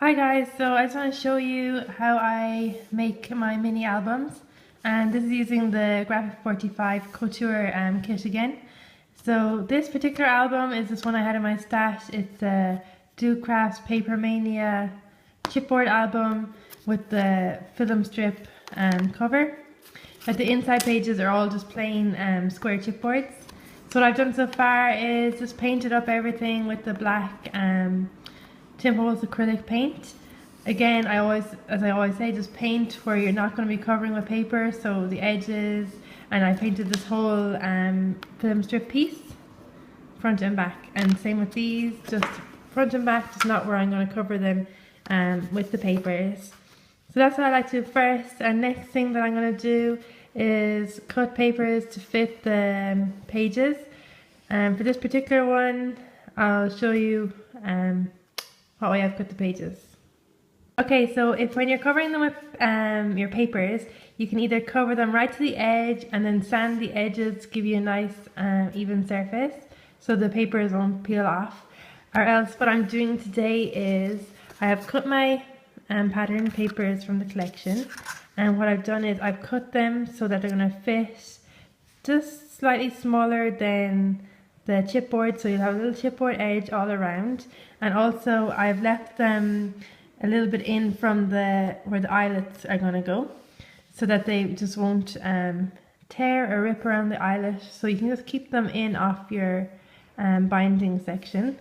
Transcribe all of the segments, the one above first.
Hi guys, so I just want to show you how I make my mini albums, and this is using the Graphic 45 Couture kit again. So this particular album is this one I had in my stash. It's a Do-Crafts Paper Mania chipboard album with the film strip cover. But the inside pages are all just plain square chipboards. So what I've done so far is just painted up everything with the black Tim Holtz acrylic paint. Again, as I always say, just paint where you're not going to be covering with paper, so the edges, and I painted this whole film strip piece, front and back, and same with these, just front and back, just not where I'm going to cover them with the papers. So that's what I like to do first, and next thing that I'm going to do is cut papers to fit the pages. For this particular one, I'll show you what way I've cut the pages. Okay, so when you're covering them with your papers, you can either cover them right to the edge and then sand the edges to give you a nice even surface so the papers won't peel off. Or else what I'm doing today is I have cut my pattern papers from the collection, and what I've done is I've cut them so that they're going to fit just slightly smaller than the chipboard, so you'll have a little chipboard edge all around. And also I've left them a little bit in from where the eyelets are going to go, so that they just won't tear or rip around the eyelet, so you can just keep them in off your binding section.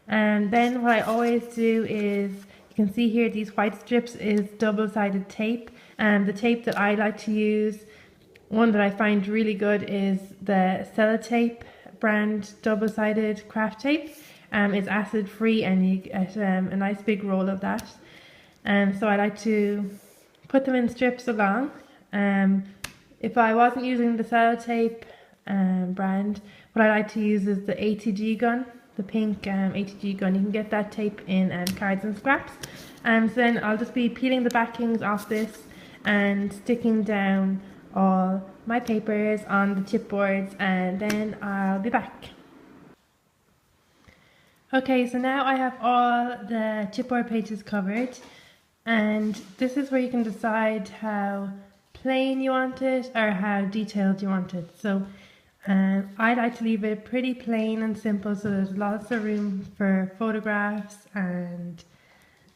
And then what I always do is, you can see here these white strips is double-sided tape, and the tape that I like to use, one that I find really good, is the Sellotape brand double-sided craft tape. It's acid free and you get a nice big roll of that. So I like to put them in strips along. If I wasn't using the Sellotape brand, what I like to use is the ATG gun, the pink ATG gun. You can get that tape in CardznScrapz. So then I'll just be peeling the backings off this and sticking down all my papers on the chipboards, and then I'll be back. Okay, so now I have all the chipboard pages covered, and this is where you can decide how plain you want it or how detailed you want it. So I like to leave it pretty plain and simple, so there's lots of room for photographs and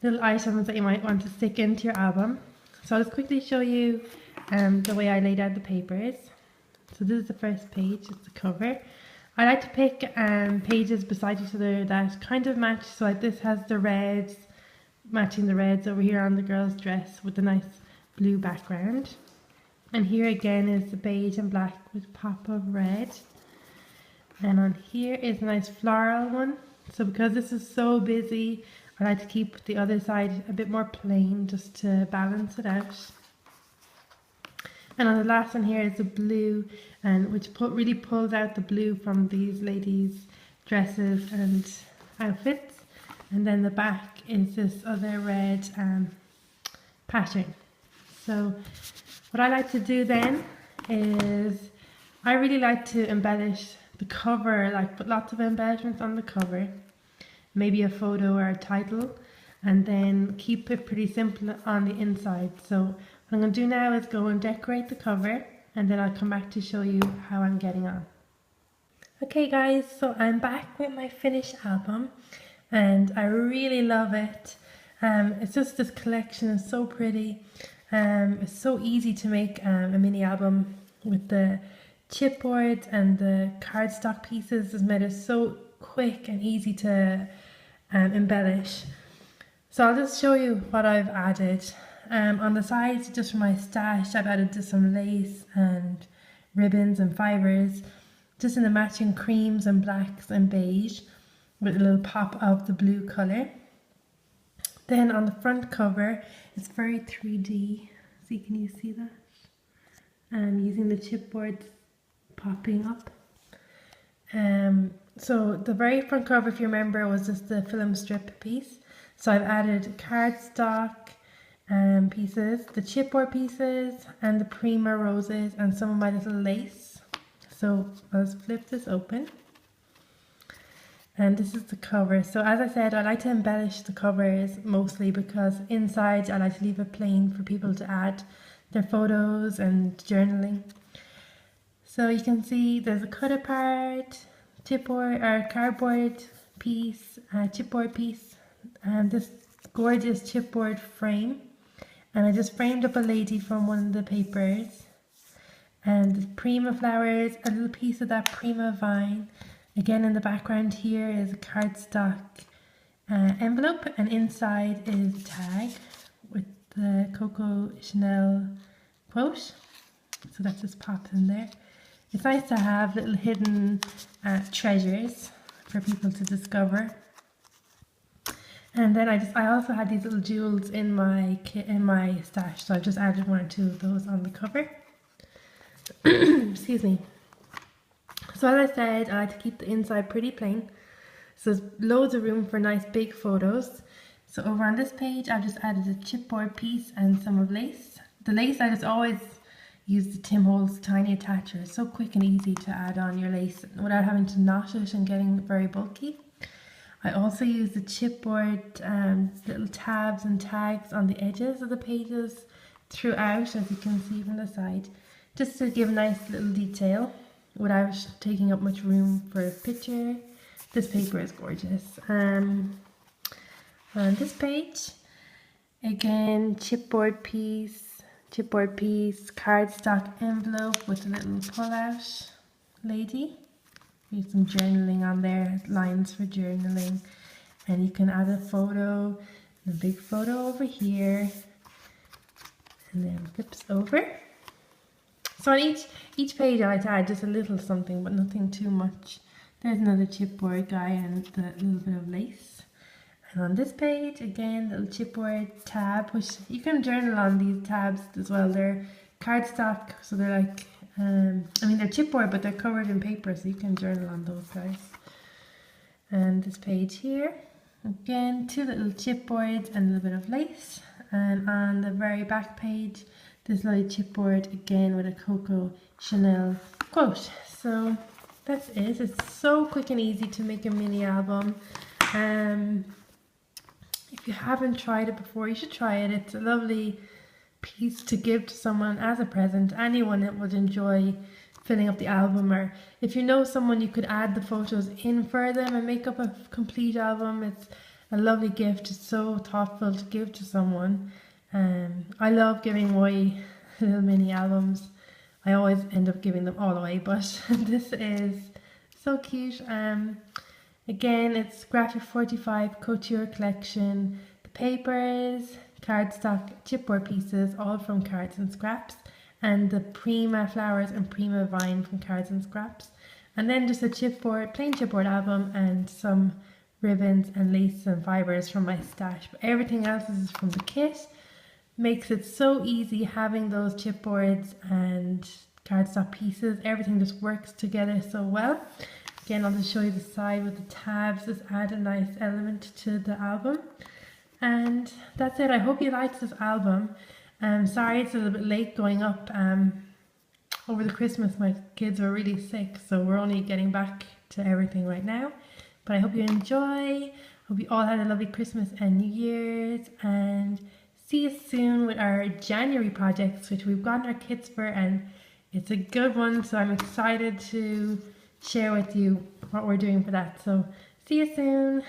little items that you might want to stick into your album. So I'll just quickly show you the way I laid out the papers. So this is the first page, it's the cover. I like to pick pages beside each other that kind of match, so like this has the reds, matching the reds over here on the girl's dress with a nice blue background. And here again is the beige and black with pop of red. And on here is a nice floral one. So because this is so busy, I like to keep the other side a bit more plain just to balance it out. And on the last one here is the blue, and which really pulls out the blue from these ladies' dresses and outfits. And then the back is this other red pattern. So what I like to do then is I really like to embellish the cover, like put lots of embellishments on the cover, maybe a photo or a title, and then keep it pretty simple on the inside. So what I'm going to do now is go and decorate the cover, and then I'll come back to show you how I'm getting on. Okay guys, so I'm back with my finished album, and I really love it. It's just, this collection is so pretty. It's so easy to make a mini album with the chipboards, and the cardstock pieces has made it so quick and easy to embellish. So I'll just show you what I've added. On the sides, just for my stash, I've added just some lace and ribbons and fibres, just in the matching creams and blacks and beige, with a little pop of the blue colour. Then on the front cover, it's very 3D. See, can you see that? Using the chipboards popping up. So the very front cover, if you remember, was just the film strip piece. So I've added cardstock pieces, the chipboard pieces, and the Prima roses, and some of my little lace. So let's flip this open. And this is the cover. So as I said, I like to embellish the covers mostly because inside I like to leave it plain for people to add their photos and journaling. So you can see there's a cut apart chipboard or cardboard piece, chipboard piece, and this gorgeous chipboard frame. And I just framed up a lady from one of the papers, and the Prima flowers, a little piece of that Prima vine. Again, in the background here is a cardstock envelope, and inside is a tag with the Coco Chanel quote. So that just pops in there. It's nice to have little hidden treasures for people to discover. And then I also had these little jewels in my kit, in my stash, so I've just added 1 or 2 of those on the cover. Excuse me. So as I said, I like to keep the inside pretty plain, so there's loads of room for nice big photos. So over on this page, I've just added a chipboard piece and some of lace. The lace, I just always use the Tim Holtz tiny attacher. It's so quick and easy to add on your lace without having to knot it and getting very bulky. I also use the chipboard little tabs and tags on the edges of the pages throughout, as you can see from the side, just to give a nice little detail without taking up much room for a picture. This paper is gorgeous. On this page, again, chipboard piece, cardstock envelope with a little pull-out lady. There's some journaling on there, lines for journaling, and you can add a photo, and a big photo over here, and then flips over. So on each page I like to add just a little something, but nothing too much. There's another chipboard guy and the little bit of lace. And on this page, again, little chipboard tab, which you can journal on these tabs as well. They're cardstock, so they're like, I mean they're chipboard, but they're covered in paper, so you can journal on those guys. And this page here, again, 2 little chipboards and a little bit of lace. And on the very back page, this little chipboard again with a Coco Chanel quote. So that's it. It's so quick and easy to make a mini album. If you haven't tried it before, you should try it. It's a lovely piece to give to someone as a present, anyone that would enjoy filling up the album, or if you know someone, you could add the photos in for them and make up a complete album. It's a lovely gift. It's so thoughtful to give to someone. I love giving away little mini albums. I always end up giving them all away, but this is so cute. Again, it's Graphic 45 Couture collection. The papers, cardstock chipboard pieces, all from CardznScrapz, and the Prima flowers and Prima vine from CardznScrapz. And then just a chipboard, plain chipboard album, and some ribbons and lace and fibers from my stash. But everything else is from the kit. Makes it so easy having those chipboards and cardstock pieces. Everything just works together so well. Again, I'll just show you the side with the tabs. Just add a nice element to the album. And that's it. I hope you liked this album. Sorry it's a little bit late going up. Over the Christmas my kids were really sick, so we're only getting back to everything right now. But I hope you enjoy. Hope you all had a lovely Christmas and New Year's, and see you soon with our January projects, which we've gotten our kits for, and it's a good one, so I'm excited to share with you what we're doing for that. So see you soon.